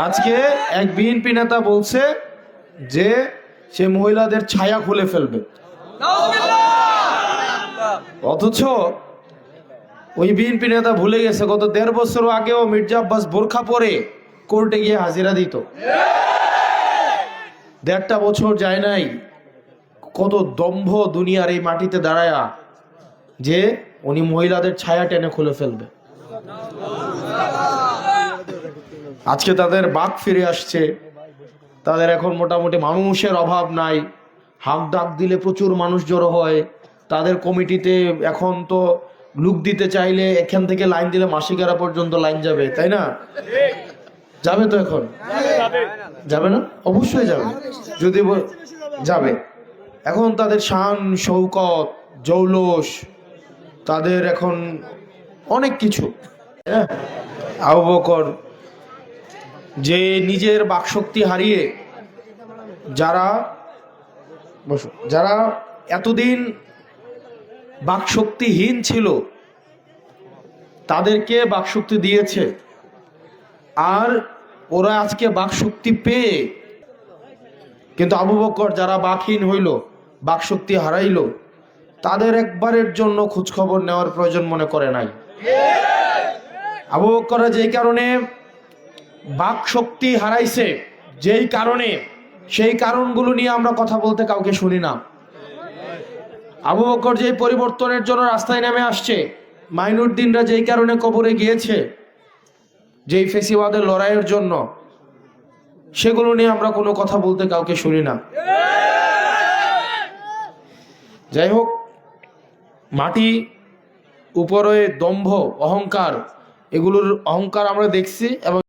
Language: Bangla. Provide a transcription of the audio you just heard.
আজকে এক বিএনপি নেতা বলছে যে সে মহিলাদের ছায়া খুলে ফেলবে, অথচ ওই বিএনপি নেতা ভুলে গেছে গত ১.৫ বছর আগেও মির্জা আব্বাস বোরখা পরে কোর্টে গিয়ে হাজিরা দিত। ১.৫ বছর যায় নাই, কত দম্ভ দুনিয়ার এই মাটিতে দাঁড়ায়া যে উনি মহিলাদের ছায়া টেনে খুলে ফেলবে। আজকে তাদের বাক ফিরে আসছে, তাদের এখন মোটামুটি মানুষের অভাব নাই, হাক ডাক দিলে প্রচুর মানুষ জড়ো হয়। তাদের কমিটিতে এখন তো লুক দিতে চাইলে এখান থেকে লাইন দিলে মাসিকারা পর্যন্ত লাইন যাবে, তাই না? যাবে তো, এখন যাবে না? অবশ্যই যাবে, যদি যাবে। এখন তাদের শান শৌকত জৌলস, তাদের এখন অনেক কিছু। আবু বকর যে নিজের বাকশক্তি হারিয়ে যারা এতদিন বাকশক্তিহীন ছিল তাদেরকে বাকশক্তি দিয়েছে, আর ওরা আজকে বাকশক্তি পেয়ে, কিন্তু আবু বকর যারা বাকহীন হইল, বাকশক্তি হারাইল, তাদের একবারের জন্য খোঁজখবর নেওয়ার প্রয়োজন মনে করে নাই। আবু বকর যেই কারণে বাকশক্তি হারাইছে, যেই কারণে, সেই কারণগুলো নিয়ে আমরা কথা বলতে কাউকে শুনি না। আবু বকর যেই পরিবর্তনের জন্য রাস্তায় নেমে আসছে, মাইনুদ্দিনরা যেই কারণে কবরে গিয়েছে, যেই ফেসিবাদের লড়াইয়ের জন্য, সেগুলো নিয়ে আমরা কোনো কথা বলতে কাউকে শুনি না। যাই হোক, মাটি উপরে দম্ভ অহংকার, এগুলোর অহংকার আমরা দেখছি এবং